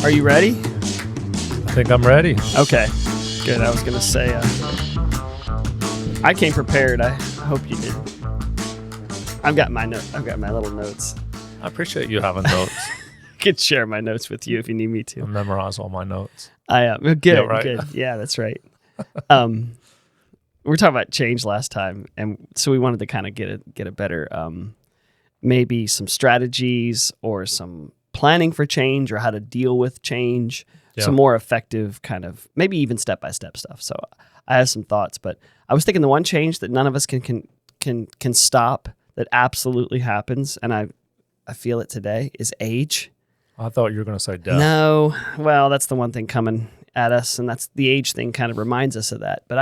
Are you ready? I think I'm ready. Okay, good. I was going to say, I came prepared. I hope you did. I've got my little notes. I appreciate you having notes. I could share my notes with you if you need me to. I memorize all my notes. Good, Yeah, right. good. Yeah, that's right. We were talking about change last time, and so we wanted to kind of get a better, maybe some strategies or some planning for change or how to deal with change. Yeah. Some more effective kind of, maybe even step-by-step stuff. So I have some thoughts, but I was thinking the one change that none of us can stop that absolutely happens, and I feel it today, is age. I thought you were going to say death. No, well, that's the one thing coming at us, and that's the age thing kind of reminds us of that. But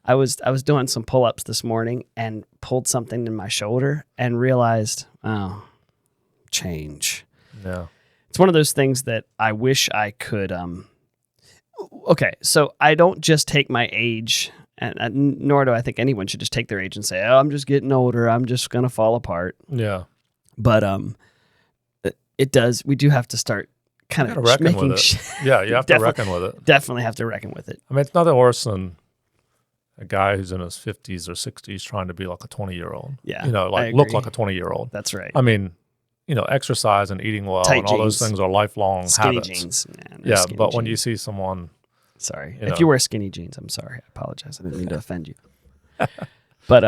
I was doing some pull-ups this morning and pulled something in my shoulder and realized, oh, change. Yeah. It's one of those things that I wish I could. Okay, so I don't just take my age, and nor do I think anyone should just take their age and say, "Oh, I'm just getting older. I'm just gonna fall apart." Yeah. But it does. We do have to start kind of reckon making. with it. Yeah, you have to reckon with it. Definitely have to reckon with it. I mean, it's nothing worse than a guy who's in his 50s or 60s trying to be like a 20-year-old. Yeah, look like a 20-year-old. That's right. I mean, exercise and eating well Tight and all jeans. those things are lifelong Skinny habits. jeans. Man, Yeah, skinny but when you jeans. see someone, Sorry. You know. If you wear skinny jeans, I'm sorry. I apologize. I didn't mean to offend you. But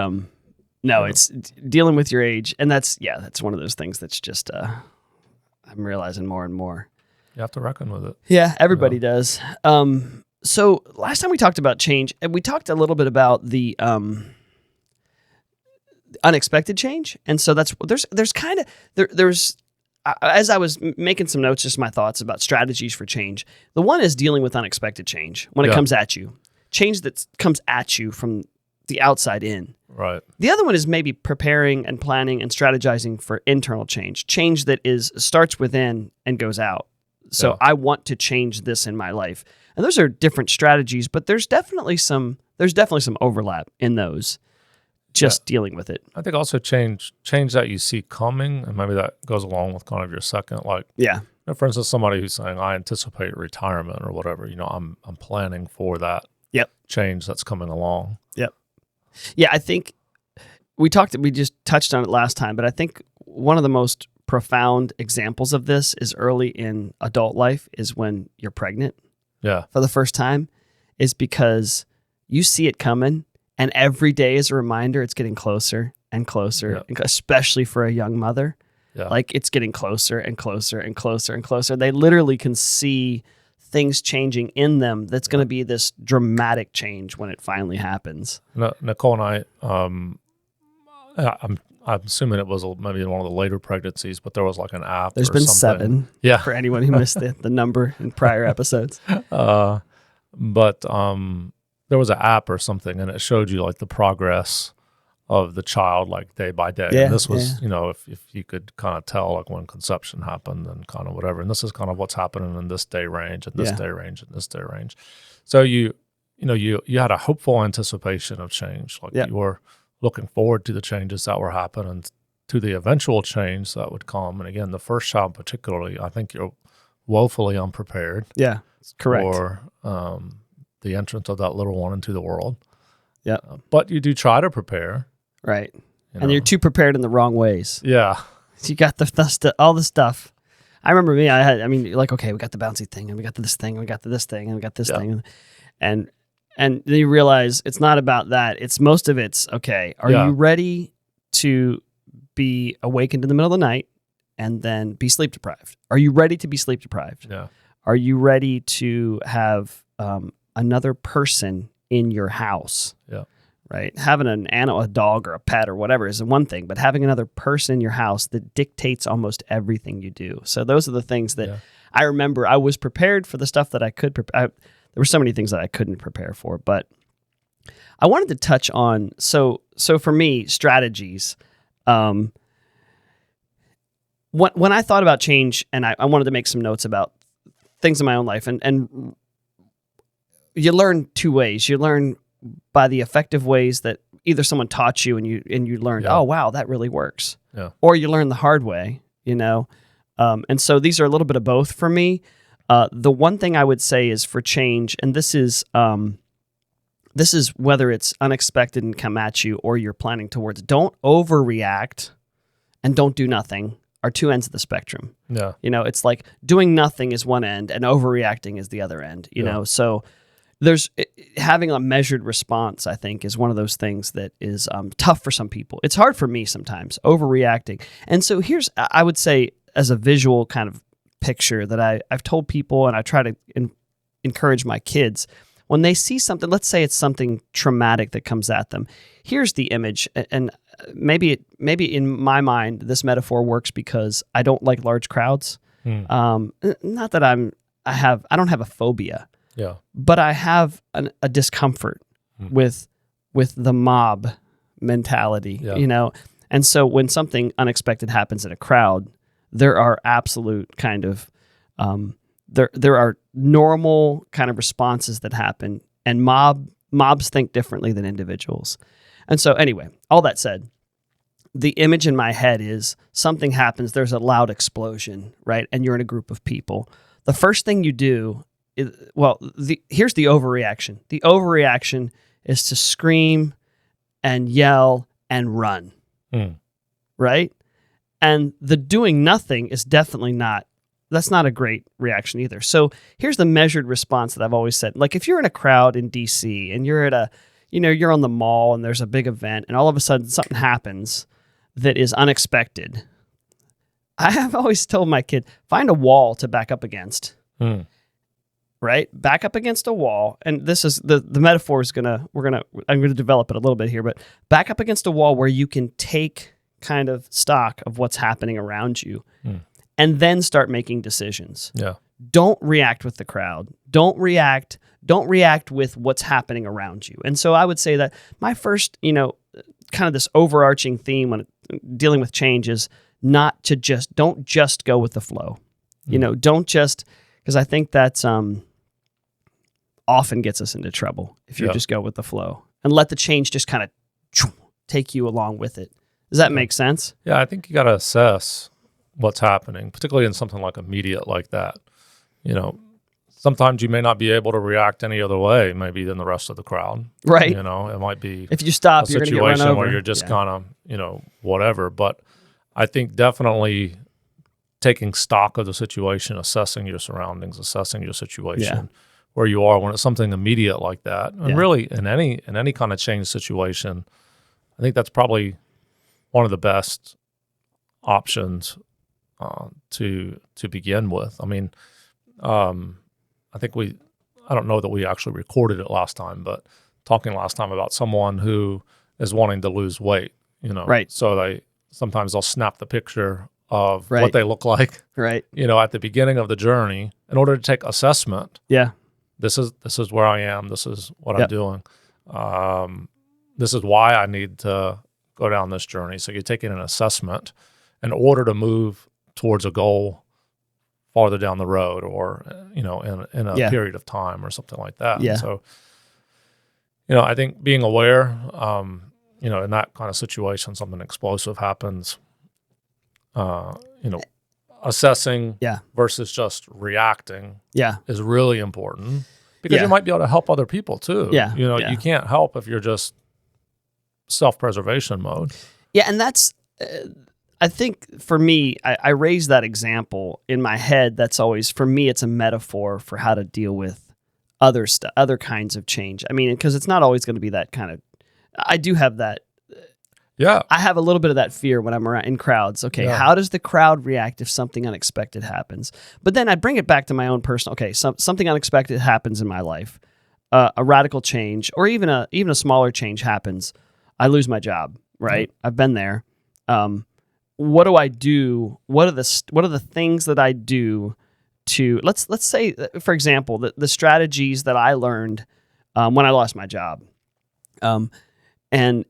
no, it's dealing with your age, and that's one of those things that's just I'm realizing more and more. you have to reckon with it. Yeah, everybody does. So last time we talked about change, and we talked a little bit about the unexpected change, and so there's as I was making some notes, just my thoughts about strategies for change. The one is dealing with unexpected change when it comes at you, change that comes at you from the outside in. Right. The other one is maybe preparing and planning and strategizing for internal change that starts within and goes out. So I want to change this in my life. And those are different strategies, but there's definitely some overlap in those, just dealing with it. I think also change that you see coming, and maybe that goes along with kind of your second, for instance, somebody who's saying, I anticipate retirement or whatever, I'm planning for that change that's coming along. Yep. Yeah, I think we just touched on it last time, but I think one of the most profound examples of this is early in adult life is when you're pregnant. Yeah. For the first time, is because you see it coming, and every day is a reminder it's getting closer and closer, especially for a young mother. Yeah. Like it's getting closer and closer and closer and closer. They literally can see things changing in them. That's going to be this dramatic change when it finally happens. Nicole and I, I'm assuming it was maybe in one of the later pregnancies, but there was like an app. There's been something. 7 for anyone who missed the number in prior episodes. But there was an app or something, and it showed you like the progress of the child, like day by day. Yeah, and this was, if you could kind of tell like when conception happened and kind of whatever. And this is kind of what's happening in this day range and this day range and this day range. So you had a hopeful anticipation of change. Like you were looking forward to the changes that were happening, to the eventual change that would come. And again, the first child particularly, I think you're woefully unprepared. Yeah, correct. For the entrance of that little one into the world. Yeah. But you do try to prepare. Right. And you're too prepared in the wrong ways. Yeah. You got all the stuff. I remember we got the bouncy thing, and we got this thing, and we got this thing, and we got this thing. And then you realize it's not about that. Most of it's, okay, are you ready to be awakened in the middle of the night and then be sleep deprived? Are you ready to be sleep deprived? Yeah. Are you ready to have another person in your house? Yeah. Right? Having an animal, a dog or a pet or whatever is one thing, but having another person in your house that dictates almost everything you do. So those are the things that I remember. I was prepared for the stuff that I could prepare. There were so many things that I couldn't prepare for, but I wanted to touch on, so for me, strategies. When I thought about change, and I wanted to make some notes about things in my own life, and you learn 2 ways. You learn by the effective ways that either someone taught you and you learned, oh wow, that really works. Yeah. Or you learn the hard way, And so these are a little bit of both for me. The one thing I would say is for change, and this is whether it's unexpected and come at you or you're planning towards, don't overreact and don't do nothing are two ends of the spectrum. Yeah. It's like doing nothing is one end and overreacting is the other end, know? So having a measured response, I think, is one of those things that is tough for some people. It's hard for me sometimes, overreacting. And so I would say, as a visual kind of picture that I've told people, and I try to encourage my kids, when they see something, let's say it's something traumatic that comes at them, here's the image. And maybe in my mind, this metaphor works because I don't like large crowds. Not that I don't have a phobia. Yeah. But I have a discomfort with the mob mentality, And so when something unexpected happens in a crowd, there are absolute kind of there are normal kind of responses that happen, and mobs think differently than individuals. And so anyway, all that said, the image in my head is something happens, there's a loud explosion, right? And you're in a group of people. The first thing you do here's the overreaction. The overreaction is to scream and yell and run, right? And the doing nothing is definitely that's not a great reaction either. So here's the measured response that I've always said. Like if you're in a crowd in DC and you're at you're on the mall and there's a big event and all of a sudden something happens that is unexpected. I have always told my kid, find a wall to back up against. Right? Back up against a wall. And this is the metaphor is I'm going to develop it a little bit here, but back up against a wall where you can take kind of stock of what's happening around you and then start making decisions. Yeah. Don't react with the crowd. Don't react with what's happening around you. And so I would say that my first, kind of this overarching theme when dealing with change is don't just go with the flow. Don't just, because I think that's often gets us into trouble if you just go with the flow and let the change just kind of take you along with it. Does that make sense? Yeah, I think you got to assess what's happening, particularly in something like immediate like that. Sometimes you may not be able to react any other way, maybe than the rest of the crowd. Right. It might be if you stop, a you're going to get run situation over. where you're just kind of, whatever. But I think definitely taking stock of the situation, assessing your surroundings, assessing your situation, where you are when it's something immediate like that, and really in any kind of change situation, I think that's probably one of the best options to begin with. I mean, I think I don't know that we actually recorded it last time, but talking last time about someone who is wanting to lose weight, right? So sometimes they'll snap the picture of what they look like, right? At the beginning of the journey in order to take assessment. Yeah. This is where I am. This is what I'm doing. This is why I need to go down this journey. So you're taking an assessment in order to move towards a goal farther down the road, or in a period of time or something like that. Yeah. So I think being aware, in that kind of situation, something explosive happens. Assessing versus just reacting is really important, because you might be able to help other people too. You can't help if you're just self-preservation mode. Yeah, and that's I think for me, I raise that example in my head. That's always, for me, it's a metaphor for how to deal with other kinds of change. I mean, because it's not always going to be that kind of, I do have that. Yeah. I have a little bit of that fear when I'm around in crowds. Okay, how does the crowd react if something unexpected happens? But then I bring it back to my own personal, something unexpected happens in my life. A radical change, or even a smaller change happens. I lose my job, right? I've been there. What do I do? What are the things that I do to, let's say, for example, the strategies that I learned when I lost my job, and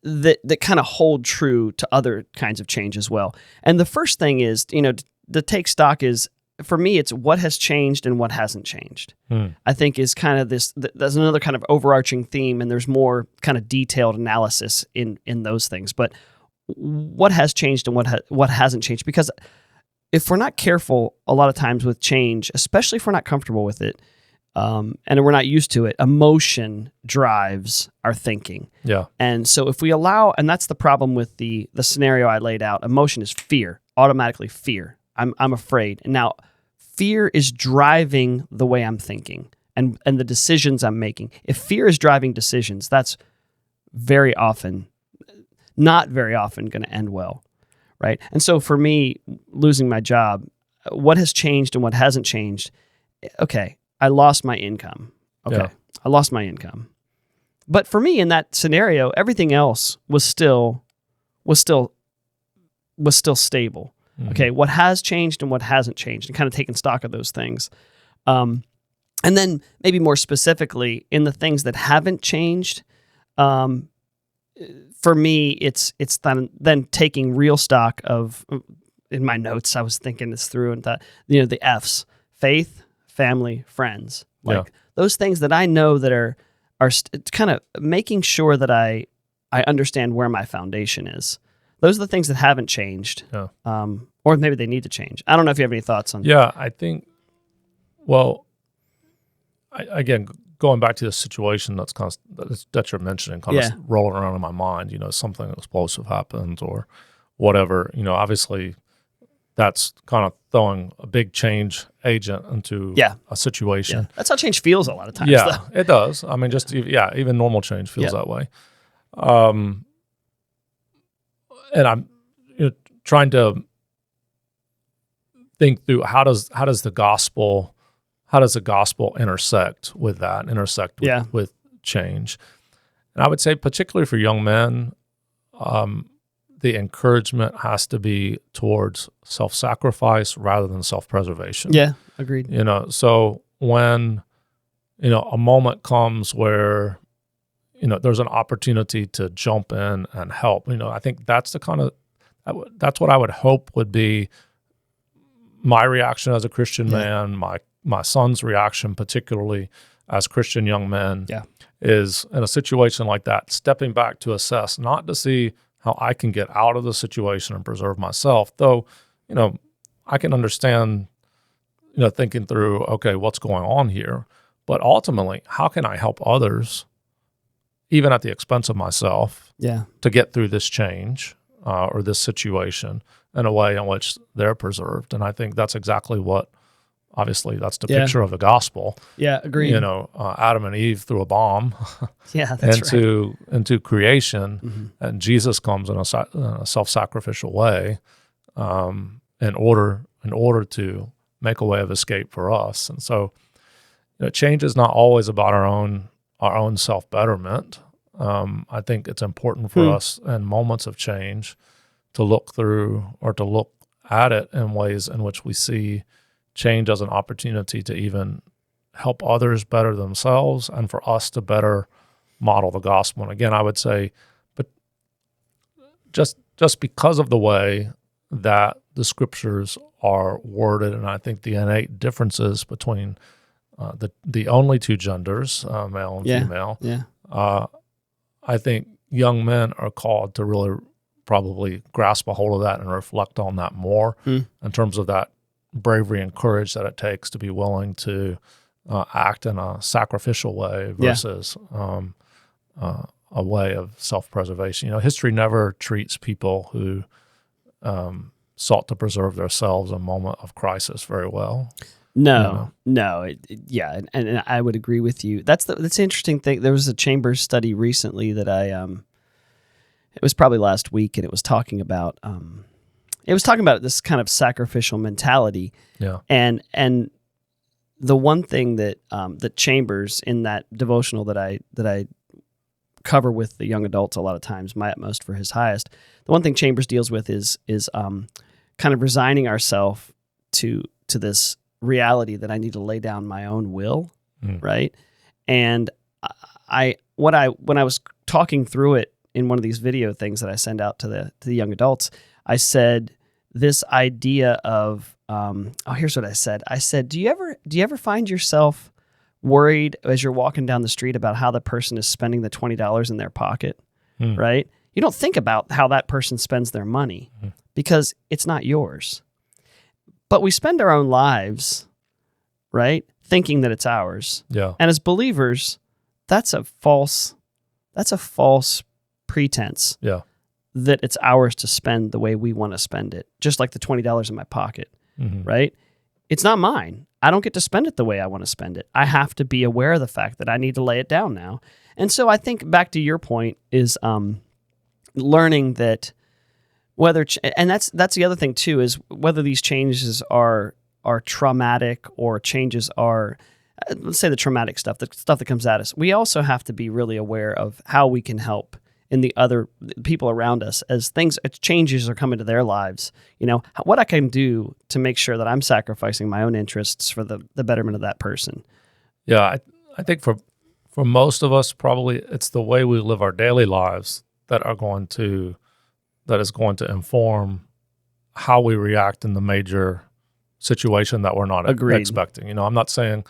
that kind of hold true to other kinds of change as well. And the first thing is, to take stock is, for me, it's what has changed and what hasn't changed. I think is kind of there's another kind of overarching theme, and there's more kind of detailed analysis in those things. But what has changed and what hasn't changed? Because if we're not careful a lot of times with change, especially if we're not comfortable with it, and we're not used to it, emotion drives our thinking. Yeah. And so if we allow, and that's the problem with the scenario I laid out, emotion is fear, automatically fear. I'm afraid. And now fear is driving the way I'm thinking and the decisions I'm making. If fear is driving decisions, that's not very often going to end well. Right. And so for me, losing my job, what has changed and what hasn't changed? Okay, I lost my income. Okay, yeah. I lost my income. But for me in that scenario, everything else was still stable. Mm-hmm. Okay, what has changed and what hasn't changed, and kind of taking stock of those things. And then maybe more specifically in the things that haven't changed, for me, it's then taking real stock of, in my notes, I was thinking this through and thought, the F's: faith, family, friends. Like those things that I know that are kind of making sure that I understand where my foundation is. Those are the things that haven't changed, or maybe they need to change. I don't know if you have any thoughts on. Yeah, I think. Well, again, going back to the situation that you're mentioning, kind of rolling around in my mind, something explosive happens or whatever, obviously that's kind of throwing a big change agent into a situation. Yeah. That's how change feels a lot of times. Yeah, it does. I mean, even normal change feels that way. And I'm trying to think through how does the gospel intersect with that, with change. And I would say particularly for young men, the encouragement has to be towards self-sacrifice rather than self-preservation. Yeah, agreed. So when, a moment comes where, there's an opportunity to jump in and help, I think that's that's what I would hope would be my reaction as a Christian man, my son's reaction, particularly as Christian young men, is in a situation like that, stepping back to assess, not to see how I can get out of the situation and preserve myself, though, I can understand, thinking through, okay, what's going on here, but ultimately, how can I help others, even at the expense of myself, to get through this change or this situation in a way in which they're preserved? And I think that's exactly what, obviously, that's the picture of the gospel. Yeah, agreed. Adam and Eve threw a bomb into creation, and Jesus comes in a self-sacrificial way in order to make a way of escape for us. And so, change is not always about our own self-betterment. I think it's important for us in moments of change to look through or to look at it in ways in which we see change as an opportunity to even help others better themselves and for us to better model the gospel. And again, I would say, but just because of the way that the scriptures are worded, and I think the innate differences between the only two genders, male and female, I think young men are called to really probably grasp a hold of that and reflect on that more in terms of that bravery and courage that it takes to be willing to act in a sacrificial way versus a way of self-preservation. History never treats people who sought to preserve themselves in a moment of crisis very well. No. And I would agree with you. That's the interesting thing. There was a Chambers study recently that it was probably last week, and it was talking about this kind of sacrificial mentality. Yeah. And the one thing that that Chambers in that devotional that I cover with the young adults a lot of times, My Utmost for His Highest, the one thing Chambers deals with is kind of resigning ourselves to this reality that I need to lay down my own will, right? And when I was talking through it in one of these video things that I send out to the young adults, I said this idea of here's what I said. I said, do you ever find yourself worried as you're walking down the street about how the person is spending the $20 in their pocket, right? You don't think about how that person spends their money because it's not yours. But we spend our own lives, right, thinking that it's ours. Yeah. And as believers, that's a false pretense. Yeah. That it's ours to spend the way we want to spend it. Just like the $20 in my pocket, right? It's not mine. I don't get to spend it the way I want to spend it. I have to be aware of the fact that I need to lay it down now. And so I think back to your point is learning that and that's the other thing too, is whether these changes are traumatic or changes are, let's say the traumatic stuff, the stuff that comes at us. We also have to be really aware of how we can help in the other people around us as changes are coming to their lives. What I can do to make sure that I'm sacrificing my own interests for the betterment of that person. Yeah, I think for most of us, probably it's the way we live our daily lives that is going to inform how we react in the major situation that we're not expecting. I'm not saying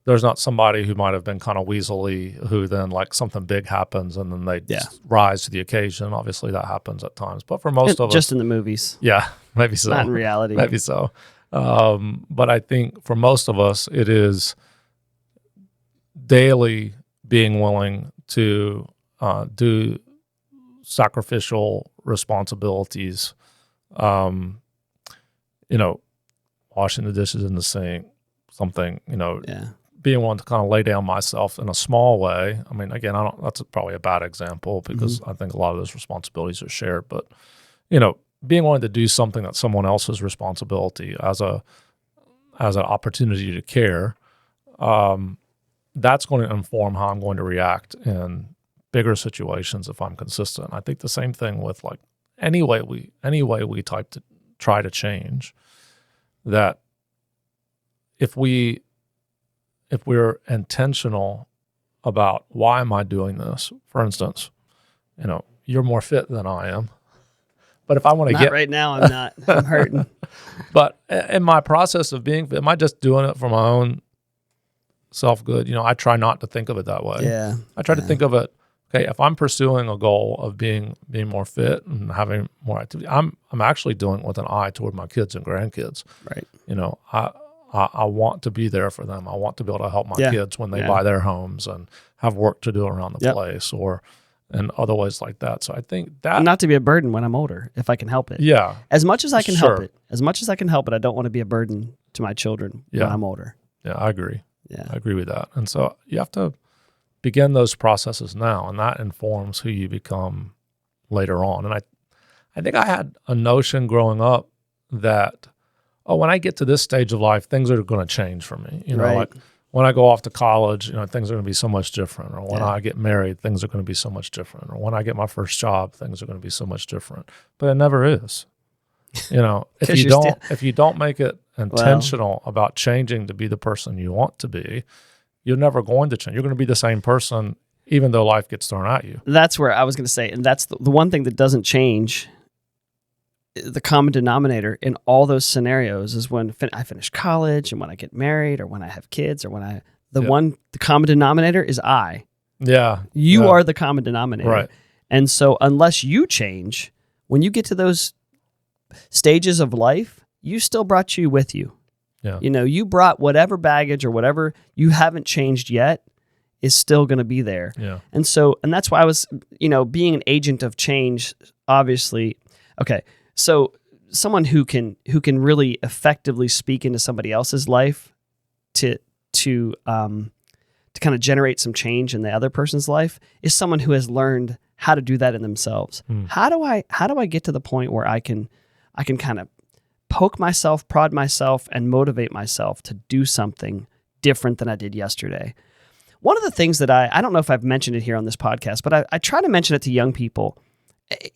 there's not somebody who might have been kind of weaselly who then like something big happens and then they rise to the occasion. Obviously that happens at times, but for most of us, just in the movies. Yeah, maybe so. Not in reality. Maybe so. But I think for most of us, it is daily being willing to do sacrificial responsibilities, washing the dishes in the sink, something, being willing to kind of lay down myself in a small way. I mean, again, that's probably a bad example because I think a lot of those responsibilities are shared, but, being willing to do something that's someone else's responsibility as an opportunity to care, that's going to inform how I'm going to react in bigger situations if I'm consistent. I think the same thing with like any way we try to change, that if we're intentional about why am I doing this? For instance, you're more fit than I am. But if I want to right now, I'm not. I'm hurting. But in my process of being fit, am I just doing it for my own self-good? I try not to think of it that way. Yeah. I try to think of it, okay, if I'm pursuing a goal of being more fit and having more activity, I'm actually doing it with an eye toward my kids and grandkids. Right. I want to be there for them. I want to be able to help my kids when they buy their homes and have work to do around the place and other ways like that. So I think that... Not to be a burden when I'm older, if I can help it. Yeah. As much as I can help it. As much as I can help it, I don't want to be a burden to my children when I'm older. Yeah, I agree. Yeah. I agree with that. And so you have to begin those processes now, and that informs who you become later on. And I think I had a notion growing up that, when I get to this stage of life, things are going to change for me. Like when I go off to college, things are going to be so much different. Or when I get married, things are going to be so much different. Or when I get my first job, things are going to be so much different. But it never is. If you don't make it intentional about changing to be the person you want to be, you're never going to change. You're going to be the same person, even though life gets thrown at you. That's where I was going to say, and that's the one thing that doesn't change. The common denominator in all those scenarios is when I finish college and when I get married or when I have kids or when the common denominator is I. Yeah. You are the common denominator. Right. And so unless you change, when you get to those stages of life, you still brought you with you. Yeah. You brought whatever baggage or whatever you haven't changed yet is still going to be there. Yeah. And that's why I was, being an agent of change, obviously. Okay. So someone who can really effectively speak into somebody else's life to kind of generate some change in the other person's life is someone who has learned how to do that in themselves. How do I get to the point where I can kind of poke myself, prod myself, and motivate myself to do something different than I did yesterday? One of the things that I don't know if I've mentioned it here on this podcast, but I try to mention it to young people.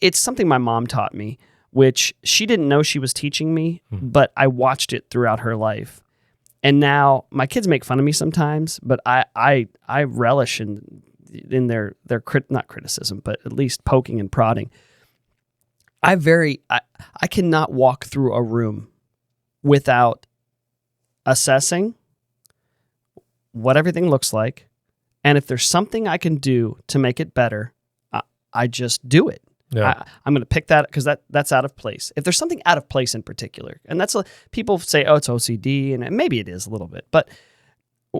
It's something my mom taught me, which she didn't know she was teaching me, but I watched it throughout her life. And now my kids make fun of me sometimes, but I relish in their not criticism, but at least poking and prodding. I cannot walk through a room without assessing what everything looks like, and if there's something I can do to make it better, I just do it. Yeah. I'm going to pick that because that's out of place. If there's something out of place in particular, and people say, oh, it's OCD, and maybe it is a little bit, but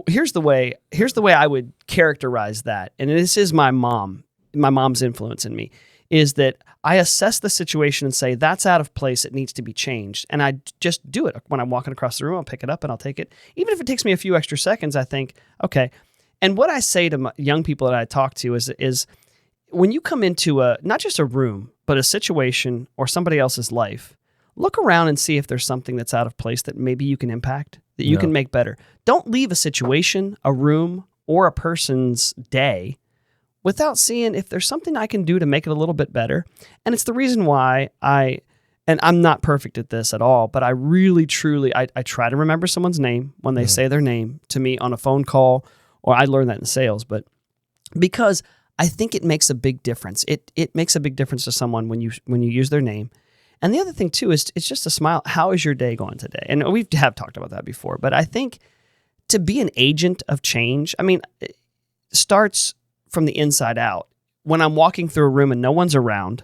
here's the way I would characterize that. And this is my mom's influence in me, is that I assess the situation and say, that's out of place. It needs to be changed. And I just do it. When I'm walking across the room, I'll pick it up and I'll take it. Even if it takes me a few extra seconds, I think, okay. And what I say to young people that I talk to is when you come into not just a room, but a situation or somebody else's life, look around and see if there's something that's out of place that maybe you can impact, that you can make better. Don't leave a situation, a room, or a person's day without seeing if there's something I can do to make it a little bit better. And it's the reason why and I'm not perfect at this at all, but I really, truly, I try to remember someone's name when they say their name to me on a phone call, or I learned that in sales, but because I think it makes a big difference. It makes a big difference to someone when you use their name. And the other thing too is it's just a smile. How is your day going today? And we have talked about that before, but I think to be an agent of change, I mean, it starts from the inside out. When I'm walking through a room and no one's around,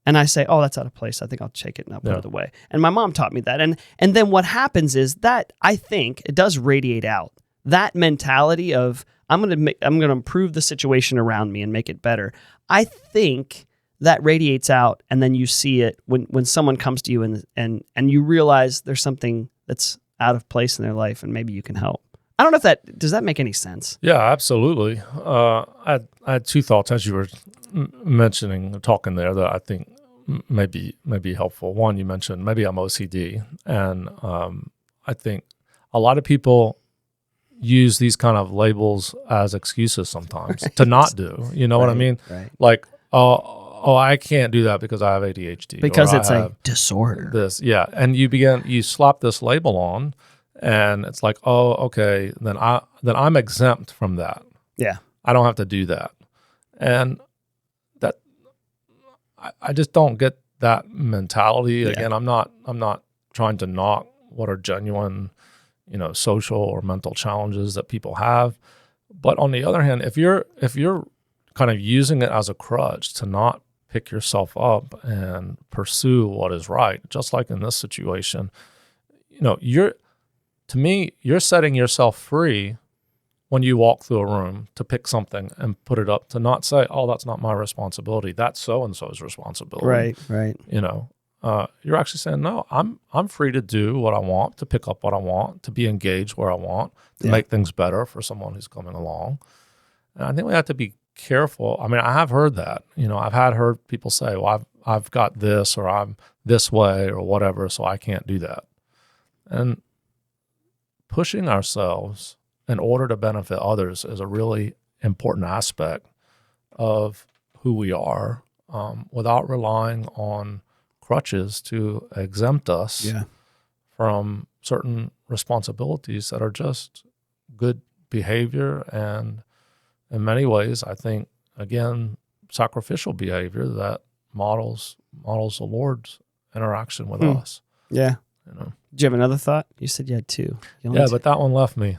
and I say, oh, that's out of place, I think I'll take it and I'll put it away. And my mom taught me that. And then what happens is that I think it does radiate out. That mentality of I'm going to improve the situation around me and make it better. I think that radiates out, and then you see it when someone comes to you and you realize there's something that's out of place in their life and maybe you can help. I don't know if does that make any sense? Yeah, absolutely. I had two thoughts as you were talking there that I think may be helpful. One, you mentioned maybe I'm OCD, and I think a lot of people use these kind of labels as excuses sometimes to not do. You know what I mean? Right. Like, oh, I can't do that because I have ADHD. Because it's a disorder. And you slap this label on, and it's like, oh, okay, then I'm exempt from that. Yeah. I don't have to do that. And that I just don't get that mentality. Yeah. Again, I'm not trying to knock what are genuine, social or mental challenges that people have. But on the other hand, if you're kind of using it as a crutch to not pick yourself up and pursue what is right, just like in this situation, to me, you're setting yourself free when you walk through a room to pick something and put it up, to not say, oh, that's not my responsibility. That's so-and-so's responsibility. Right. You're actually saying, no, I'm free to do what I want, to pick up what I want, to be engaged where I want, to make things better for someone who's coming along. And I think we have to be careful. I mean, I have heard that. I've heard people say, well, I've got this, or I'm this way or whatever, so I can't do that. And pushing ourselves in order to benefit others is a really important aspect of who we are, without relying on crutches to exempt us from certain responsibilities that are just good behavior, and in many ways, I think, again, sacrificial behavior that models the Lord's interaction with us. Yeah. Did you have another thought? You said you had two. But that one left me.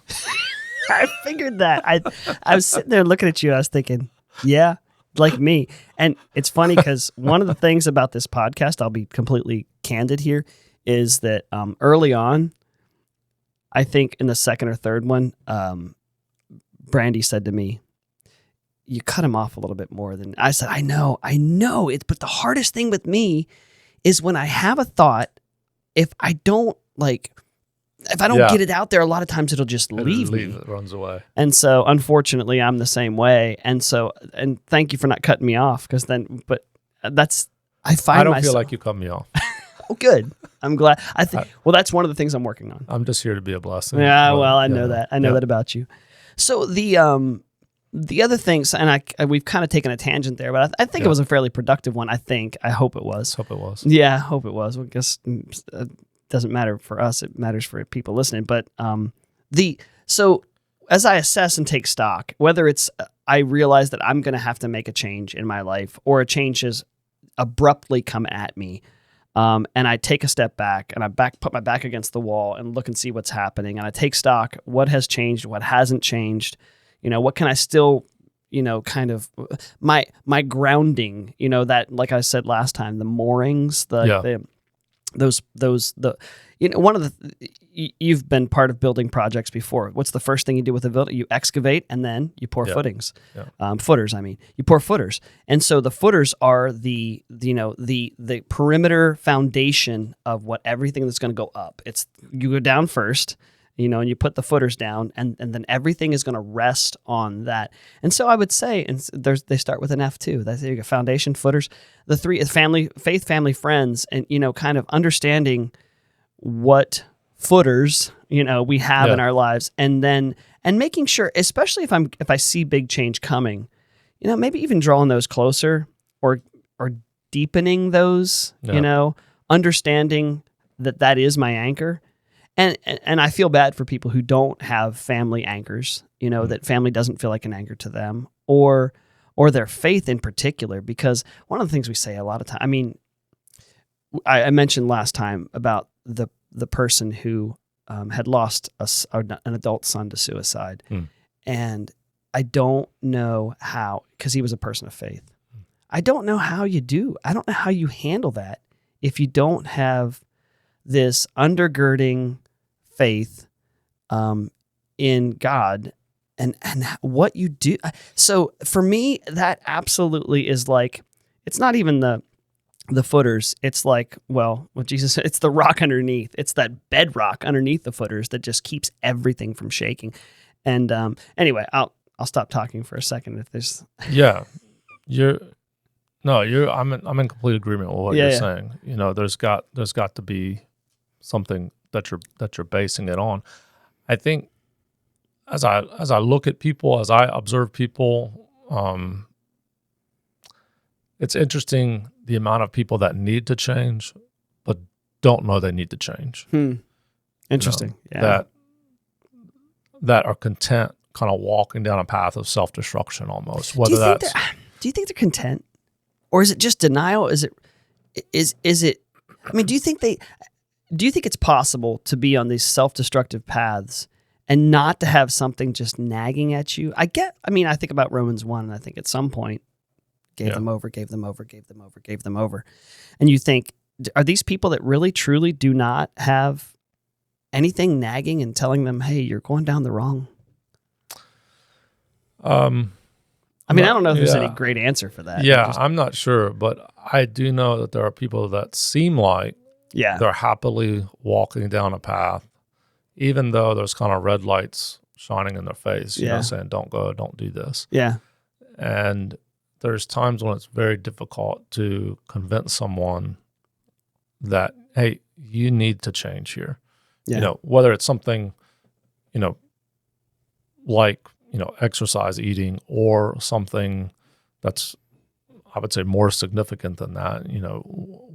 I figured that. I was sitting there looking at you, and I was thinking, yeah, like me. And it's funny because one of the things about this podcast, I'll be completely candid here, is that early on, I think in the second or third one, Brandy said to me, you cut him off a little bit more than I said. I know it, but the hardest thing with me is when I have a thought, if I don't get it out there, a lot of times it'll just leave me. It runs away. And so, unfortunately, I'm the same way. And thank you for not cutting me off, I find I don't feel like you cut me off. Oh, good. I'm glad. Well, that's one of the things I'm working on. I'm just here to be a blessing. Yeah, well, I know that. I know that about you. So the other things, and we've kind of taken a tangent there, but I think it was a fairly productive one. I hope it was. Hope it was. Yeah, I hope it was. Well, I guess it doesn't matter for us. It matters for people listening. But so as I assess and take stock, whether it's I realize that I'm going to have to make a change in my life, or a change has abruptly come at me, and I take a step back and I put my back against the wall and look and see what's happening, and I take stock, what has changed, what hasn't changed. What can I still kind of my grounding, that, like I said last time, the moorings, one of you've been part of building projects before. What's the first thing you do with a building? You excavate and then you pour footings, footers. I mean, you pour footers, and so the footers are the perimeter foundation of what everything that's going to go up. It's you go down first, and you put the footers down, and then everything is going to rest on that. And so I would say, and they start with an F too. That's there you go, foundation, footers, the three: family, faith, family, friends, and kind of understanding what footers we have in our lives, and making sure, especially if I see big change coming, maybe even drawing those closer or deepening those, understanding that is my anchor. And I feel bad for people who don't have family anchors, that family doesn't feel like an anchor to them, or their faith in particular, because one of the things we say a lot of time, I mean, I mentioned last time about the person who had lost an adult son to suicide. And I don't know how, because he was a person of faith. I don't know how you do. I don't know how you handle that if you don't have this undergirding faith in God and what you do. So for me, that absolutely is like, it's not even the footers. It's like, well, what Jesus said, it's the rock underneath. It's that bedrock underneath the footers that just keeps everything from shaking. And anyway, I'll stop talking for a second if there's. Yeah, I'm in complete agreement with what you're saying. There's got to be something that you're basing it on. I think as I look at people, as I observe people, it's interesting the amount of people that need to change, but don't know they need to change. Interesting. Yeah. That are content kind of walking down a path of self-destruction almost. Do you think they're content? Or is it just denial? Is it, I mean, do you think it's possible to be on these self-destructive paths and not to have something just nagging at you? I think about Romans 1, and I think at some point, gave them over. And you think, are these people that really, truly do not have anything nagging and telling them, hey, you're going down the wrong? I don't know if there's any great answer for that. Yeah, I'm not sure, but I do know that there are people that seem like they're happily walking down a path, even though there's kind of red lights shining in their face, saying, don't go, don't do this. Yeah. And there's times when it's very difficult to convince someone that, hey, you need to change here. Yeah. Whether it's something, like, exercise, eating, or something that's, I would say, more significant than that,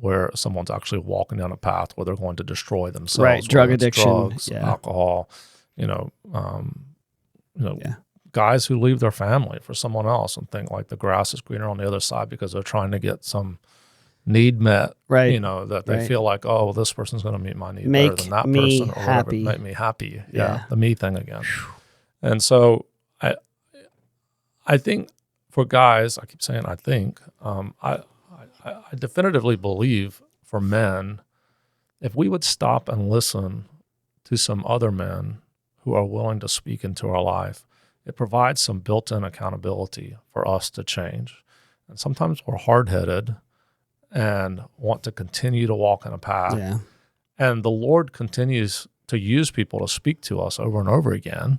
where someone's actually walking down a path where they're going to destroy themselves. Right, drug addiction, drugs, alcohol, guys who leave their family for someone else and think like the grass is greener on the other side because they're trying to get some need met, right? That they feel like, oh, well, this person's going to meet my need better than that person, or whatever, make me happy. Yeah, the me thing again. And so I think for guys, I keep saying I think, I definitively believe for men, if we would stop and listen to some other men who are willing to speak into our life, it provides some built-in accountability for us to change. And sometimes we're hard-headed and want to continue to walk in a path. Yeah. And the Lord continues to use people to speak to us over and over again.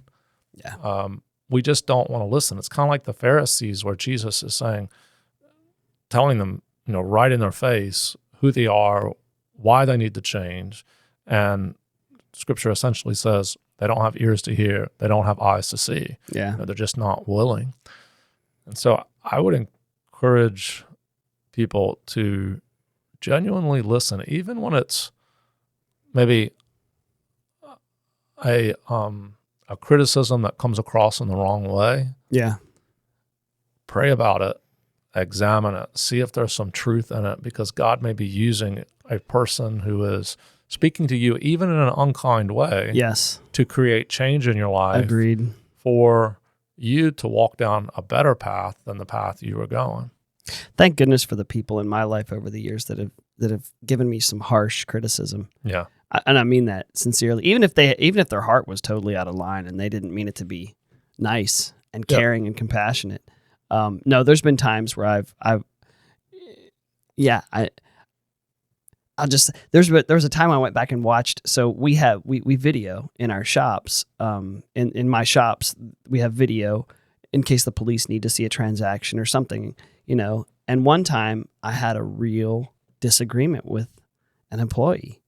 Yeah. We just don't want to listen. It's kind of like the Pharisees, where Jesus is telling them, right in their face who they are, why they need to change. And Scripture essentially says they don't have ears to hear, they don't have eyes to see. Yeah. They're just not willing. And so I would encourage people to genuinely listen, even when it's maybe a criticism that comes across in the wrong way. Yeah. Pray about it, examine it, see if there's some truth in it, because God may be using a person who is speaking to you, even in an unkind way, yes, to create change in your life. Agreed. For you to walk down a better path than the path you were going. Thank goodness for the people in my life over the years that have given me some harsh criticism. Yeah. And I mean that sincerely. Even if their heart was totally out of line and they didn't mean it to be nice and caring and compassionate. No, there's been times where there was a time I went back and watched. So we video in our shops. In my shops, we have video in case the police need to see a transaction or something, And one time I had a real disagreement with an employee.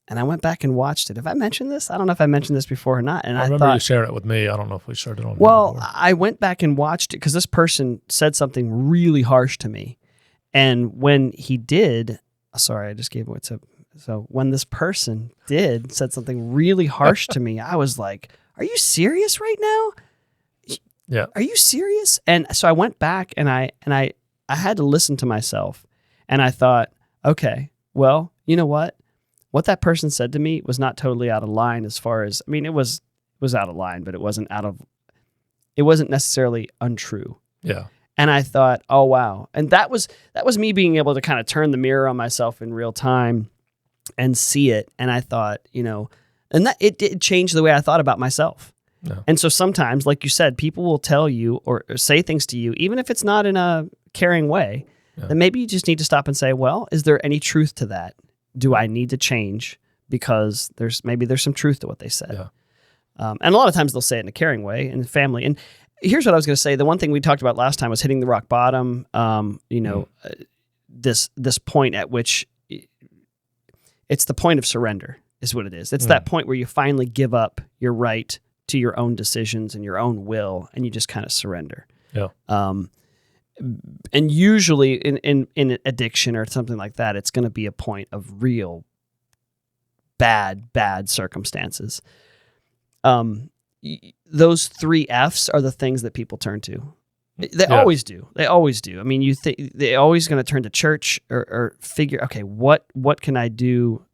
And I went back and watched it. Have I mentioned this? I don't know if I mentioned this before or not. And I remember you shared it with me. I don't know if we shared it on. Well, I went back and watched it because this person said something really harsh to me. And when he did, sorry, I just gave it to. So when this person said something really harsh to me, I was like, "Are you serious right now? Yeah. Are you serious?" And so I went back and I had to listen to myself, and I thought, okay, well, you know what? What that person said to me was not totally out of line as far as, it was out of line, but it wasn't necessarily untrue. Yeah. And I thought, oh, wow. And that was me being able to kind of turn the mirror on myself in real time and see it. And I thought, and that it did change the way I thought about myself. No. And so sometimes, like you said, people will tell you or say things to you, even if it's not in a caring way, then maybe you just need to stop and say, well, is there any truth to that? Do I need to change because there's some truth to what they said? Yeah. And a lot of times they'll say it in a caring way in the family. And here's what I was going to say. The one thing we talked about last time was hitting the rock bottom. This point at which it's the point of surrender is what it is. It's that point where you finally give up your right to your own decisions and your own will, and you just kind of surrender. Yeah. And usually in addiction or something like that, it's going to be a point of real bad circumstances. Those 3 F's are the things that people turn to. They always do. They always do. I mean, they're always going to turn to church or figure, okay, what can I do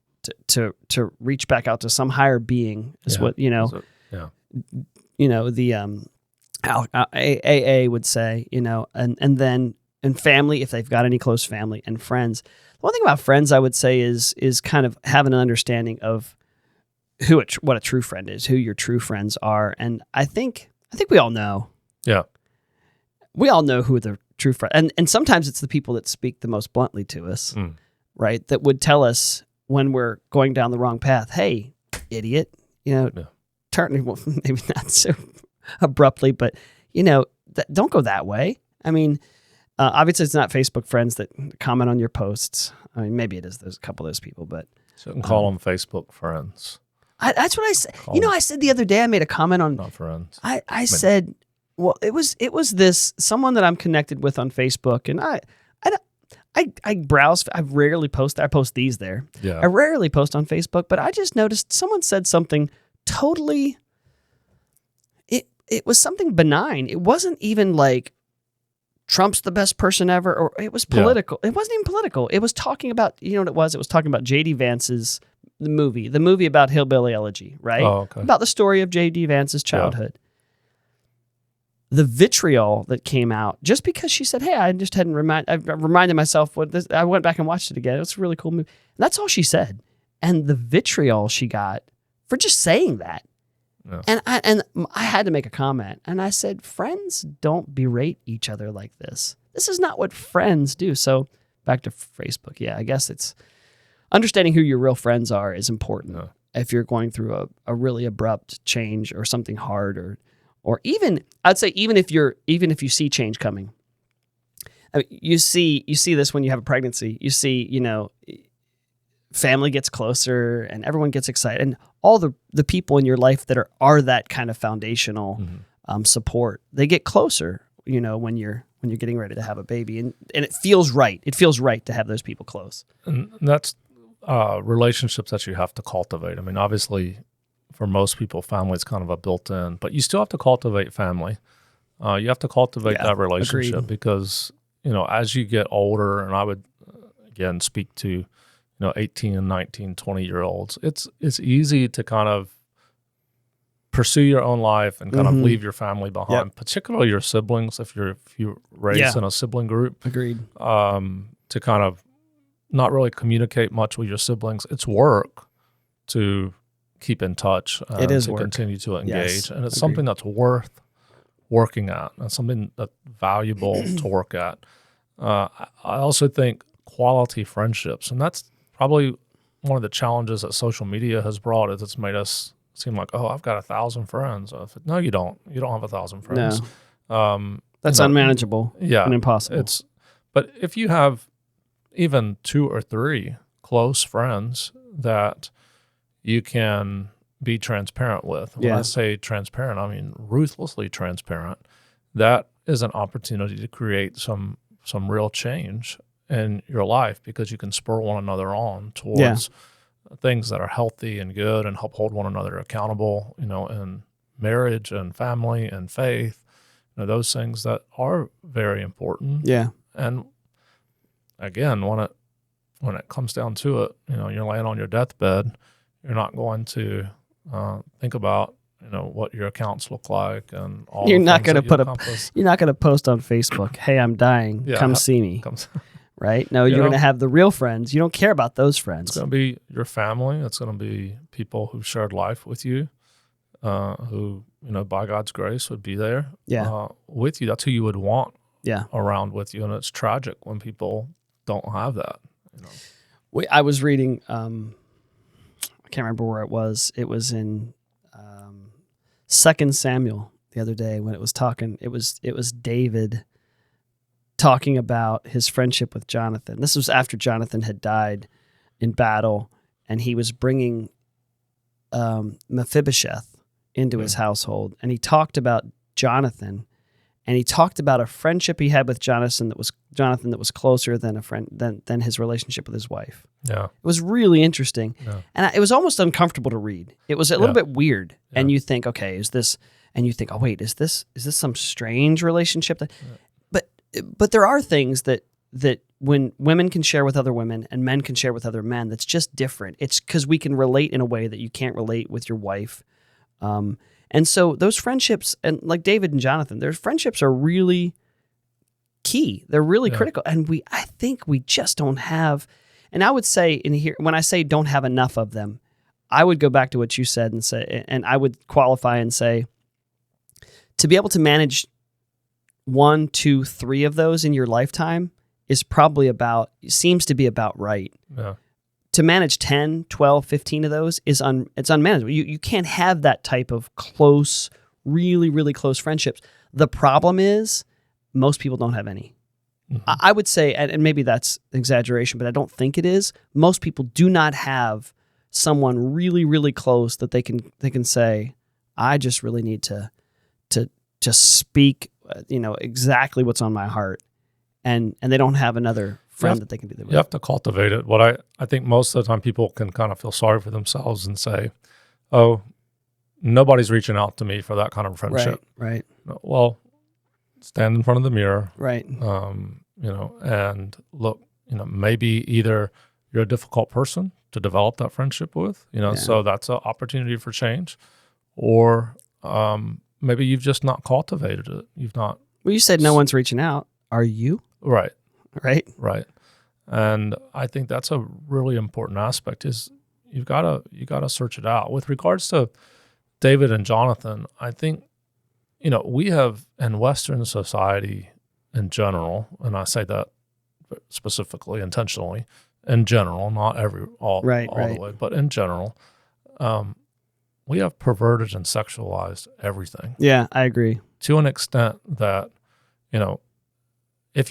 to reach back out to some higher being is what, how AA would say, and then in family, if they've got any close family and friends. The one thing about friends I would say is kind of having an understanding of what a true friend is, who your true friends are. And I think we all know. Yeah. We all know who the true friend, and sometimes it's the people that speak the most bluntly to us, right? That would tell us when we're going down the wrong path, hey, idiot, turn, well, maybe not so abruptly, but don't go that way. I mean, obviously it's not Facebook friends that comment on your posts. I mean, maybe it is. There's a couple of those people, but shouldn't call them Facebook friends. That's what I said. I said the other day, I made a comment on not friends. I said, well, it was someone that I'm connected with on Facebook, and I browse. I rarely post. I post these there. Yeah. I rarely post on Facebook, but I just noticed someone said something totally. It was something benign. It wasn't even like Trump's the best person ever, or it was political. Yeah. It wasn't even political. It was talking about, what it was? It was talking about J.D. Vance's the movie about Hillbilly Elegy, right? Oh, okay. About the story of J.D. Vance's childhood. Yeah. The vitriol that came out just because she said, "Hey, I just hadn't reminded myself what this." I went back and watched it again. It was a really cool movie. And that's all she said, and the vitriol she got for just saying that. Yeah. And I had to make a comment, and I said, friends don't berate each other like this. This is not what friends do. So back to Facebook. Yeah, I guess it's understanding who your real friends are is important if you're going through a really abrupt change or something hard, or even I'd say even if you see change coming. I mean, you see this when you have a pregnancy. You see, family gets closer and everyone gets excited, and all the people in your life that are that kind of foundational support, they get closer, when you're getting ready to have a baby, and it feels right. It feels right to have those people close. And that's relationships that you have to cultivate. I mean, obviously for most people, family is kind of a built-in, but you still have to cultivate family. You have to cultivate that relationship. Agreed. Because, as you get older, and I would again speak to 18 and 19, 20-year-olds, it's easy to kind of pursue your own life and kind of leave your family behind, Yep. particularly your siblings if you're raised in a sibling group. Agreed. To kind of not really communicate much with your siblings. It's work to keep in touch. It is to work. continue to engage, Yes. and it's Agreed. something that's worth working at, and something that's valuable to work at. I also think quality friendships, and that's probably one of the challenges that social media has brought, is it's made us seem like, oh, I've got 1,000 friends. No, you don't. You don't have 1,000 friends. No. That's unmanageable. Yeah, and impossible. But if you have even 2 or 3 close friends that you can be transparent with. When I say transparent, I mean ruthlessly transparent. That is an opportunity to create some real change in your life, because you can spur one another on towards things that are healthy and good and help hold one another accountable, in marriage and family and faith, those things that are very important. Yeah. And again, when it comes down to it, you're laying on your deathbed, you're not going to think about what your accounts look like and all. You're not going to you're not going to post on Facebook, "Hey, I'm dying. Come see me." Right? No, you're going to have the real friends. You don't care about those friends. It's going to be your family. It's going to be people who shared life with you, who by God's grace would be there with you. That's who you would want around with you, and it's tragic when people don't have that. I was reading. I can't remember where it was. It was in 2 Samuel the other day when it was talking. It was David talking about his friendship with Jonathan. This was after Jonathan had died in battle, and he was bringing Mephibosheth into his household, and he talked about Jonathan, and he talked about a friendship he had with Jonathan that was closer than his relationship with his wife. Yeah, it was really interesting, and it was almost uncomfortable to read. It was a little bit weird, and you think, okay, is this? And you think, oh wait, is this some strange relationship? But there are things that when women can share with other women and men can share with other men, that's just different. It's because we can relate in a way that you can't relate with your wife. And so those friendships, and like David and Jonathan, their friendships are really key. They're really critical. And I think we just don't have, and I would say in here, when I say don't have enough of them, I would go back to what you said and I would qualify and say, to be able to manage 1, 2, 3 of those in your lifetime seems to be about right. Yeah. To manage 10, 12, 15 of those it's unmanageable. You can't have that type of close, really, really close friendships. The problem is most people don't have any. Mm-hmm. I would say, and maybe that's an exaggeration, but I don't think it is. Most people do not have someone really, really close that they can say, I just really need to just speak, exactly what's on my heart, and they don't have another friend that they can do that with. You have to cultivate it. What I think most of the time people can kind of feel sorry for themselves and say, oh, nobody's reaching out to me for that kind of friendship. Right. Well, stand in front of the mirror. Right. And look, maybe either you're a difficult person to develop that friendship with, so that's an opportunity for change, or maybe you've just not cultivated it. You've not. Well, you said no one's reaching out. Are you? Right. Right. And I think that's a really important aspect, is you gotta search it out. With regards to David and Jonathan, I think, we have in Western society in general, and I say that specifically, intentionally, in general, not all the way, but in general, we have perverted and sexualized everything. Yeah, I agree. To an extent that, if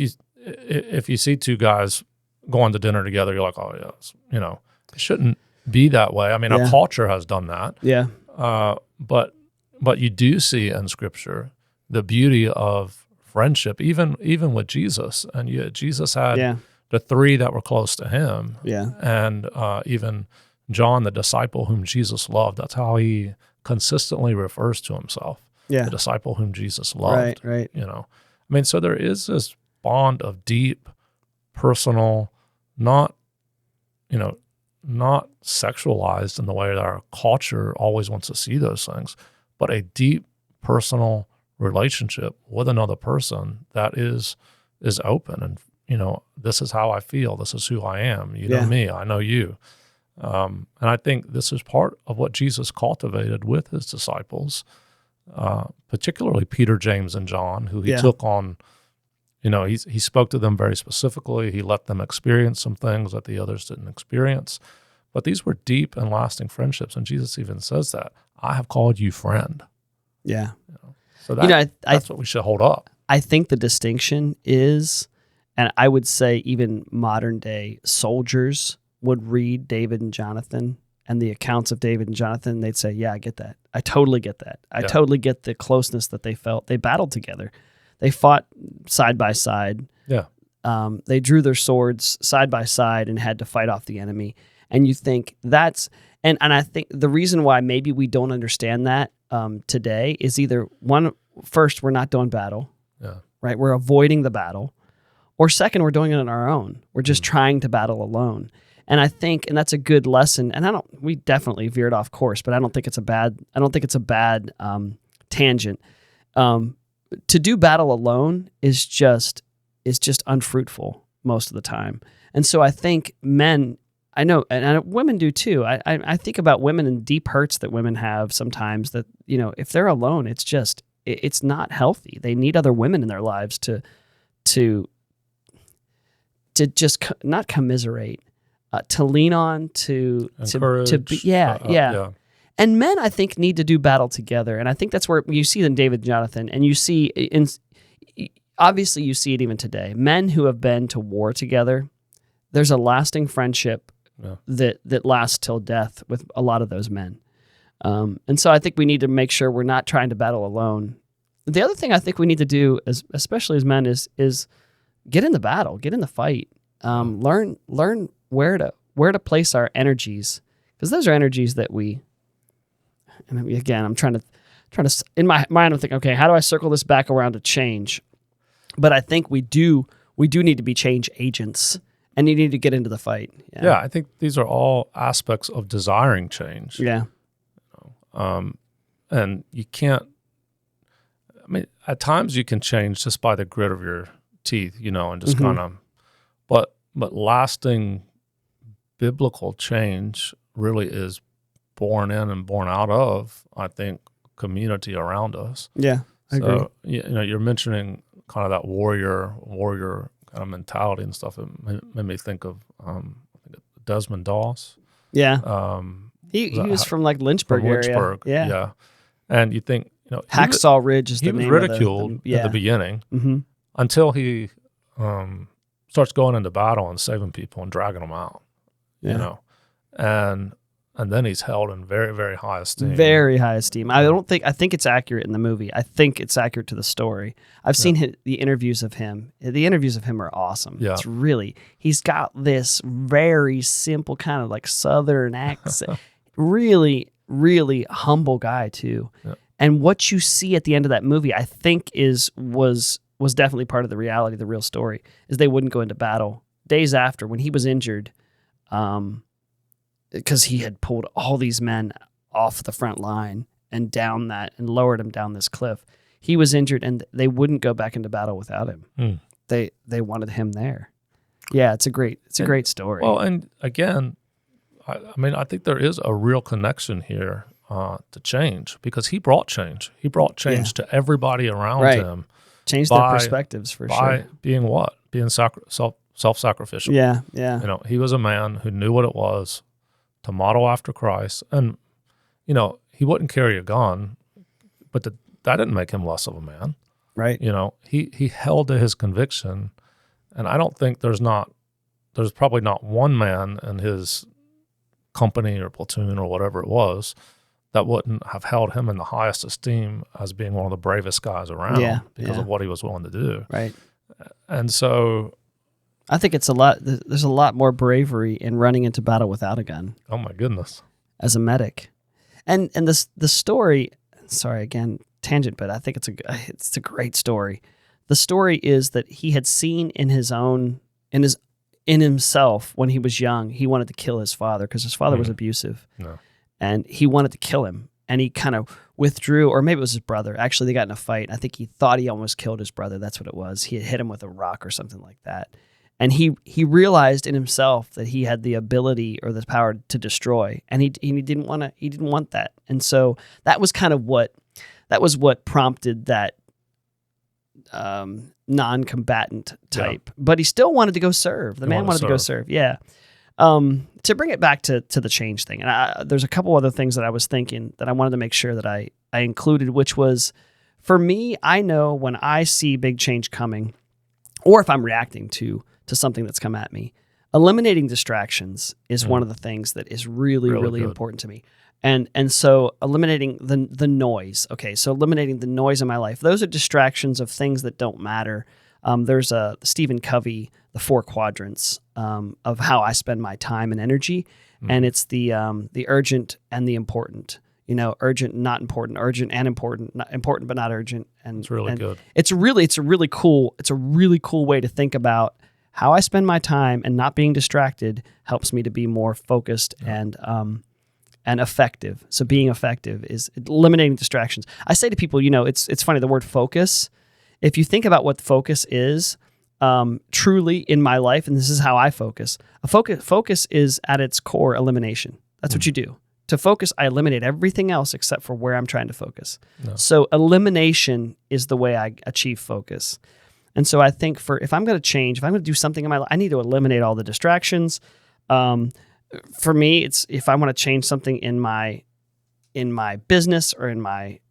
you see 2 guys going to dinner together, you're like, oh yes, it shouldn't be that way. I mean, our culture has done that. Yeah. But you do see in Scripture the beauty of friendship, even with Jesus. And Jesus had the 3 that were close to him. Yeah. And even John, the disciple whom Jesus loved. That's how he consistently refers to himself. Yeah. The disciple whom Jesus loved. Right. I mean, so there is this bond of deep, personal, not sexualized in the way that our culture always wants to see those things, but a deep personal relationship with another person that is open. And, this is how I feel. This is who I am. You know me. I know you. And I think this is part of what Jesus cultivated with his disciples, particularly Peter, James, and John, who he took on. He spoke to them very specifically. He let them experience some things that the others didn't experience. But these were deep and lasting friendships. And Jesus even says that, I have called you friend. Yeah. So that's what we should hold up. I think the distinction is, and I would say even modern day soldiers would read David and Jonathan and the accounts of David and Jonathan. They'd say, yeah, I get that. I totally get that. I totally get the closeness that they felt. They battled together. They fought side by side. Yeah. They drew their swords side by side and had to fight off the enemy. And you think that's, and I think the reason why maybe we don't understand that today is either first, we're not doing battle, right? We're avoiding the battle. Or second, we're doing it on our own. We're just trying to battle alone. And I think, and that's a good lesson. And we definitely veered off course, but I don't think it's a bad tangent. To do battle alone is just unfruitful most of the time. And so I think men, I know, and women do too. I think about women and deep hurts that women have sometimes that, if they're alone, it's not healthy. They need other women in their lives to just not commiserate, to lean on, to be, And men, I think, need to do battle together, and I think that's where you see in David and Jonathan, and you see obviously you see it even today. Men who have been to war together, there's a lasting friendship that lasts till death with a lot of those men, and so I think we need to make sure we're not trying to battle alone. The other thing I think we need to do, especially as men, is get in the battle, get in the fight, learn where to place our energies, because those are energies that we. And again, I'm trying to in my mind, I'm thinking, okay, how do I circle this back around to change? But I think we do need to be change agents, and you need to get into the fight. Yeah, I think these are all aspects of desiring change. Yeah. And you can't. I mean, at times you can change just by the grit of your teeth, and just kind of. But lasting biblical change really is born in and born out of, I think, community around us. Yeah, I agree. You're mentioning kind of that warrior kind of mentality and stuff. It made me think of Desmond Doss. Yeah. He was from like Lynchburg area. Yeah. And you think, Hacksaw Ridge is the name. He was ridiculed at the beginning until he starts going into battle and saving people and dragging them out. And then he's held in very, very high esteem. Very high esteem. I think it's accurate in the movie. I think it's accurate to the story. I've seen the interviews of him. The interviews of him are awesome. Yeah. He's got this very simple kind of like Southern accent. Really, really humble guy too. Yeah. And what you see at the end of that movie, I think was definitely part of the reality, the real story, is they wouldn't go into battle. Days after, when he was injured, because he had pulled all these men off the front line and lowered them down this cliff. He was injured, and they wouldn't go back into battle without him. They wanted him there. Yeah, it's a great story. Well, and again, I think there is a real connection here to change, because he brought change. He brought change to everybody around him. Changed their perspectives for sure. By being what? Being self-sacrificial. Yeah, yeah. He was a man who knew what it was to model after Christ. And, he wouldn't carry a gun, but that didn't make him less of a man. Right. He held to his conviction. And I don't think there's probably not one man in his company or platoon or whatever it was that wouldn't have held him in the highest esteem as being one of the bravest guys around because of what he was willing to do. Right. And so I think there's a lot more bravery in running into battle without a gun. Oh my goodness. As a medic. And the story, sorry, again, tangent, but I think it's a great story. The story is that he had seen in himself when he was young, he wanted to kill his father because his father was abusive. No. And he wanted to kill him. And he kind of withdrew, or maybe it was his brother. Actually, they got in a fight. I think he thought he almost killed his brother. That's what it was. He had hit him with a rock or something like that. And he realized in himself that he had the ability or the power to destroy, and he didn't want that. And so that was kind of what prompted that non-combatant type. Yeah. But he still wanted to go serve. The man wanted to go serve. Yeah. To bring it back to the change thing, and there's a couple other things that I was thinking that I wanted to make sure that I included, which was, for me, I know when I see big change coming, or if I'm reacting to something that's come at me, eliminating distractions is one of the things that is really important to me. And so eliminating the noise. Okay, so eliminating the noise in my life. Those are distractions of things that don't matter. There's a Stephen Covey, the 4 quadrants of how I spend my time and energy, and it's the urgent and the important. Urgent, not important, urgent and important, not important but not urgent. And it's really good. It's a really cool way to think about how I spend my time, and not being distracted helps me to be more focused and effective. So being effective is eliminating distractions. I say to people, it's funny, the word focus, if you think about what focus is, truly in my life, and this is how I focus, focus is at its core elimination. That's what you do. To focus, I eliminate everything else except for where I'm trying to focus. No. So elimination is the way I achieve focus. And so I think if I'm going to change, if I'm going to do something in my life, I need to eliminate all the distractions. For me, it's if I want to change something in my business or in my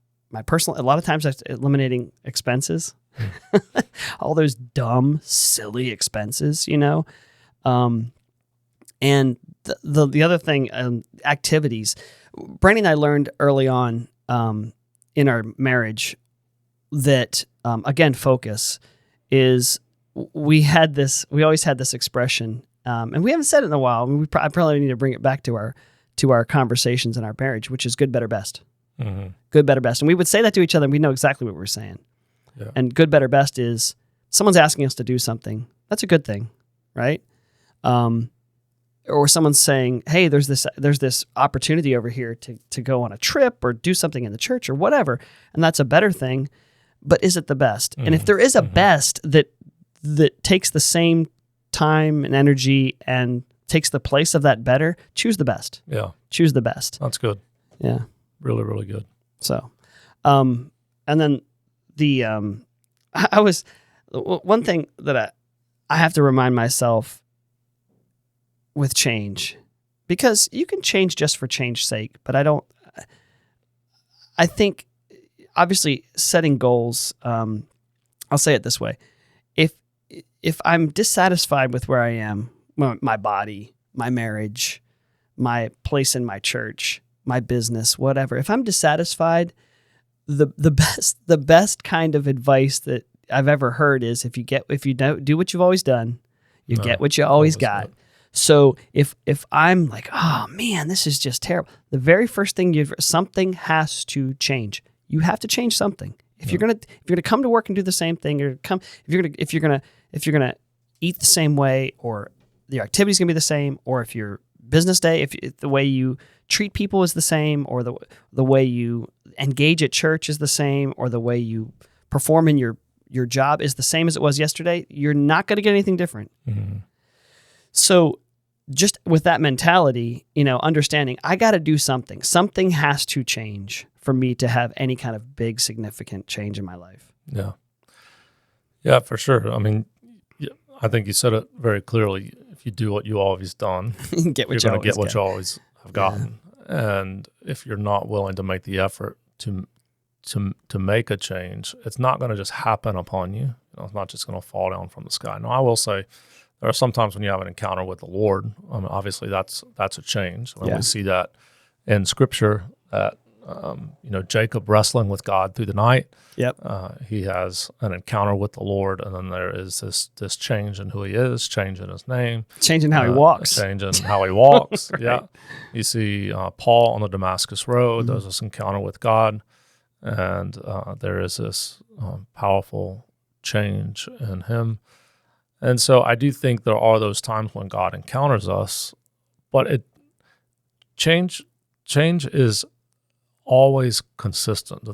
personal, a lot of times that's eliminating expenses, all those dumb, silly expenses, and the other thing, activities. Brandy and I learned early on in our marriage that, again, focus is, we always had this expression, and we haven't said it in a while. I mean, I probably need to bring it back to our conversations in our marriage, which is good, better, best. Mm-hmm. Good, better, best. And we would say that to each other, and we know exactly what we're saying. Yeah. And good, better, best is someone's asking us to do something. That's a good thing, right? Or someone's saying, hey, there's this opportunity over here to go on a trip or do something in the church or whatever, and that's a better thing. But is it the best? Mm-hmm. And if there is a best that takes the same time and energy and takes the place of that better, choose the best. Yeah. Choose the best. That's good. Yeah. Really, really good. So, and then one thing that I have to remind myself with change, because you can change just for change's sake, but I think obviously setting goals, I'll say it this way. If I'm dissatisfied with where I am, my body, my marriage, my place in my church, my business, whatever, if I'm dissatisfied, the best kind of advice that I've ever heard is if you don't do what you've always done, you get what you always got. Good. So if I'm like, oh man, this is just terrible, the very first thing something has to change. You have to change something. If you're gonna come to work and do the same thing, if you're gonna eat the same way, or your activity's gonna be the same, or if your business day, if the way you treat people is the same, or the way you engage at church is the same, or the way you perform in your job is the same as it was yesterday, you're not going to get anything different. Mm-hmm. So just with that mentality, understanding I got to do something. Something has to change for me to have any kind of big, significant change in my life. Yeah. Yeah, for sure. I mean, I think you said it very clearly. If you do what you always done, you're going to get what you always have gotten. Yeah. And if you're not willing to make the effort to make a change, it's not going to just happen upon you. It's not just going to fall down from the sky. Now, I will say there are some times when you have an encounter with the Lord. I mean, obviously, that's a change. We see that in Scripture that Jacob wrestling with God through the night. Yep. He has an encounter with the Lord, and then there is this change in who he is, change in his name, changing how he walks, changing how he walks. Right. Yeah. You see Paul on the Damascus Road. There's this encounter with God, and there is this powerful change in him. And so I do think there are those times when God encounters us, but change is always consistent.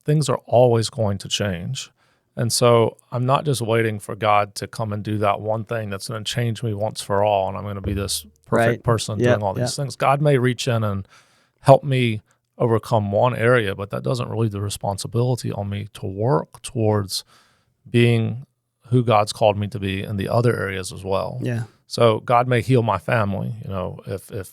Things are always going to change. And so I'm not just waiting for God to come and do that one thing that's going to change me once for all, and I'm going to be this perfect person doing all these things. God may reach in and help me overcome one area, but that doesn't relieve the responsibility on me to work towards being who God's called me to be in the other areas as well. Yeah. So God may heal my family, if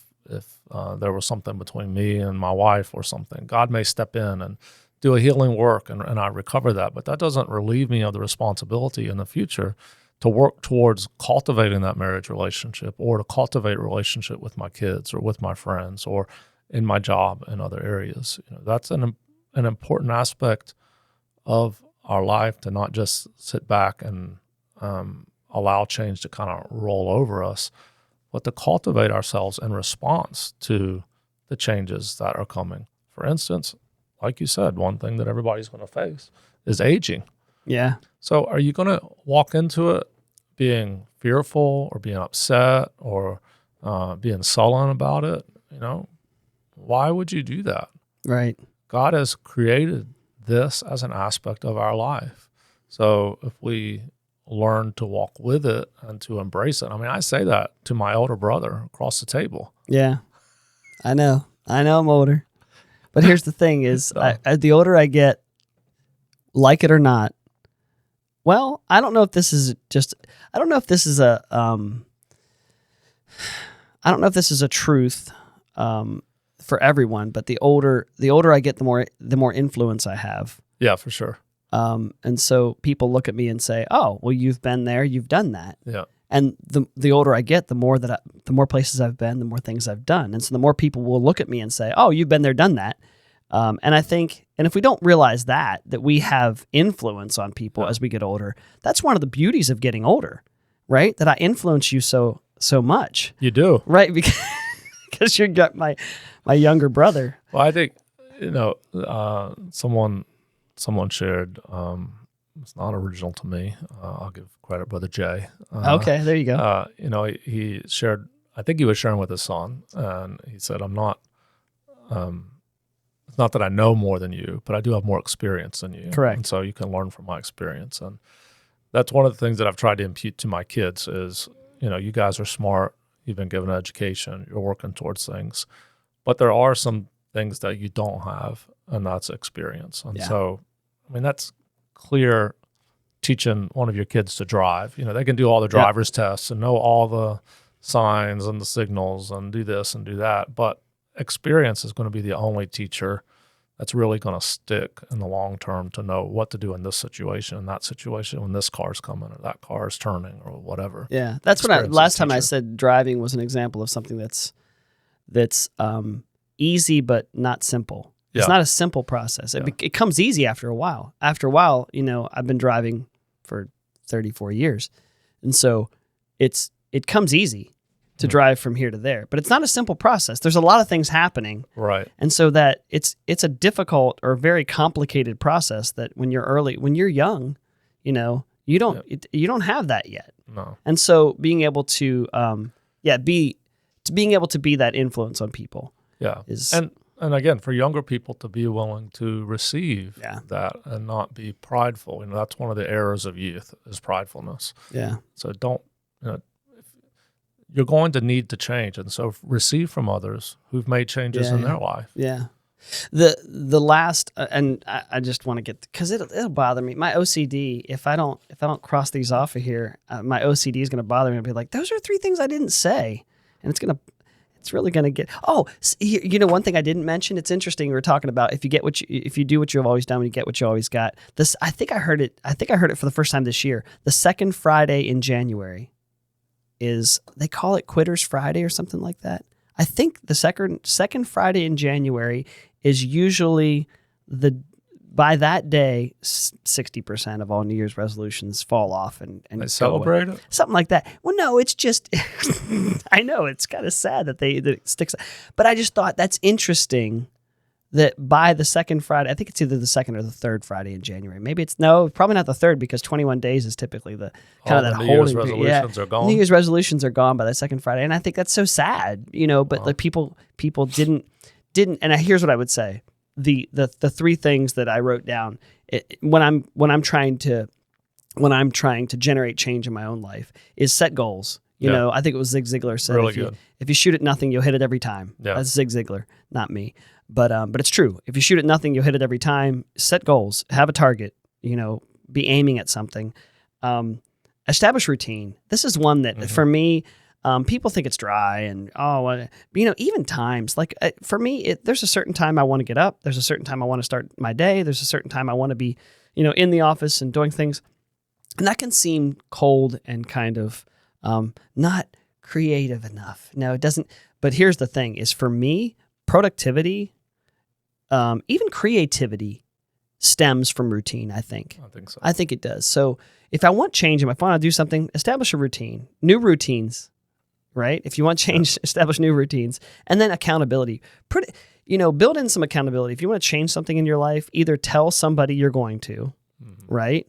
there was something between me and my wife or something. God may step in and do a healing work, and I recover that. But that doesn't relieve me of the responsibility in the future to work towards cultivating that marriage relationship, or to cultivate a relationship with my kids or with my friends or in my job and other areas. That's an important aspect of our life, to not just sit back and allow change to kind of roll over us, but to cultivate ourselves in response to the changes that are coming. For instance, like you said, one thing that everybody's going to face is aging. Yeah. So are you going to walk into it being fearful or being upset or being sullen about it? Why would you do that? Right. God has created this as an aspect of our life. So if we learn to walk with it and to embrace it. I say that to my older brother across the table. Yeah. I know I'm older. But here's the thing is, the older I get, like it or not, well, I don't know if this is a truth for everyone, but the older I get, the more influence I have. Yeah, for sure. And so people look at me and say, "Oh, well, you've been there, you've done that." Yeah. And the older I get, the more places I've been, the more things I've done, and so the more people will look at me and say, "Oh, you've been there, done that." And I think, and if we don't realize that we have influence on people as we get older, that's one of the beauties of getting older, right? That I influence you so much. You do, right? Because you're my younger brother. Well, I think someone shared. It's not original to me. I'll give credit, Brother Jay. Okay, there you go. He shared. I think he was sharing with his son, and he said, "I'm not. It's not that I know more than you, but I do have more experience than you. Correct. And so you can learn from my experience." And that's one of the things that I've tried to impute to my kids is, you guys are smart. You've been given an education. You're working towards things, but there are some things that you don't have, and that's experience. And so, that's clear. Teaching one of your kids to drive, they can do all the driver's tests and know all the signs and the signals and do this and do that, but experience is going to be the only teacher that's really going to stick in the long term to know what to do in this situation, in that situation, when this car's coming or that car is turning or whatever. Yeah, that's what last time I said driving was an example of something that's easy but not simple. It's not a simple process. It comes easy after a while. After a while, I've been driving for 34 years, and so it comes easy to drive from here to there. But it's not a simple process. There's a lot of things happening. Right. And so that it's a difficult or very complicated process that when you're young, you don't have that yet. No. And so being able to being able to be that influence on people. Yeah. And again, for younger people to be willing to receive that and not be prideful. That's one of the errors of youth is pridefulness. Yeah. So don't, you're going to need to change, and so receive from others who've made changes in their life. Yeah. The last, and I just want to get, because it'll bother me. My OCD, if I don't cross these off of here, my OCD is going to bother me. I'll be like, those are 3 things I didn't say, and it's really going to get. Oh, one thing I didn't mention. It's interesting. We were talking about if you do what you've always done, you get what you always got. This, I think I heard it for the first time this year. The second Friday in January they call it Quitters Friday or something like that. I think the second Friday in January is usually by that day, 60% of all New Year's resolutions fall off and they celebrate it? Something like that. Well, no, it's just, I know it's kind of sad that it sticks, but I just thought that's interesting that by the second Friday, I think it's either the second or the third Friday in January. Maybe probably not the third, because 21 days is typically the kind of that holding period. New Year's resolutions are gone. New Year's resolutions are gone by the second Friday, and I think that's so sad, but like people didn't. And here's what I would say: the three things that I wrote down when I'm trying to generate change in my own life is set goals. You know, I think it was Zig Ziglar said, Really if you shoot at nothing, you'll hit it every time. Yeah. That's Zig Ziglar, not me. But it's true. If you shoot at nothing, you'll hit it every time. Set goals, have a target, you know, be aiming at something. Establish routine. This is one that for me, people think it's dry and, you know, even times, like for me, there's a certain time I want to get up. There's a certain time I want to start my day. There's a certain time I want to be, you know, in the office and doing things. And that can seem cold and kind of not creative enough. No, it doesn't. But here's the thing is for me, productivity, even creativity stems from routine, I think. I think so. I think it does. So if I want change, if I want to do something, establish a routine, new routines, right? If you want change, establish new routines. And then accountability. Build in some accountability. If you want to change something in your life, either tell somebody you're going to, right?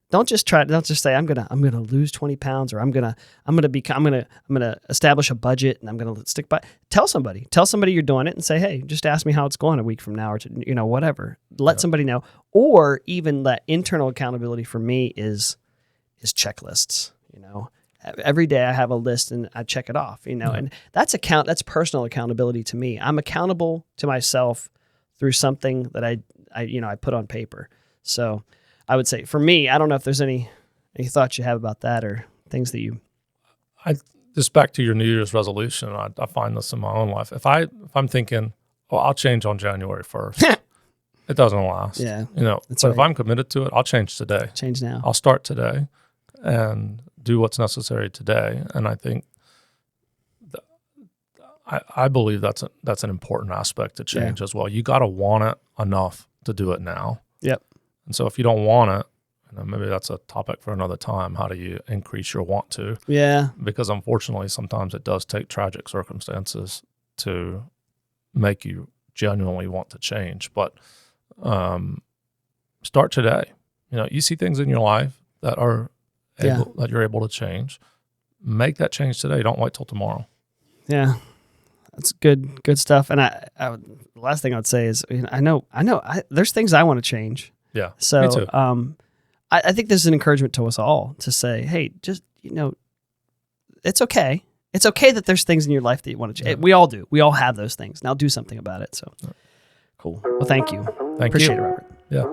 Don't just say I'm gonna lose 20 pounds or I'm gonna establish a budget and I'm gonna stick by. Tell somebody you're doing it and say, hey, just ask me how it's going a week from now or whatever. Let somebody know. Or even that internal accountability for me is checklists. You know, every day I have a list and I check it off. You know, and that's personal accountability to me. I'm accountable to myself through something that I put on paper. So I would say for me, I don't know if there's any thoughts you have about that or things that you. Just back to your New Year's resolution. I find this in my own life. If I'm thinking, I'll change on January 1st, it doesn't last. Yeah, you know. But if I'm committed to it, I'll change today. Change now. I'll start today, and do what's necessary today. And I think, I believe that's an important aspect to change as well. You got to want it enough to do it now. Yep. And so if you don't want it, maybe that's a topic for another time. How do you increase your want to? Yeah. Because unfortunately, sometimes it does take tragic circumstances to make you genuinely want to change. But start today. You know, you see things in your life that that you're able to change. Make that change today. Don't wait till tomorrow. Yeah. That's good stuff. And the last thing I would say is, I know there's things I want to change. Yeah, so me too. I think this is an encouragement to us all to say, hey, just, it's okay. It's okay that there's things in your life that you want to change. We all do. We all have those things. Now do something about it. So cool. Well, thank you. Appreciate it, Robert. Yeah.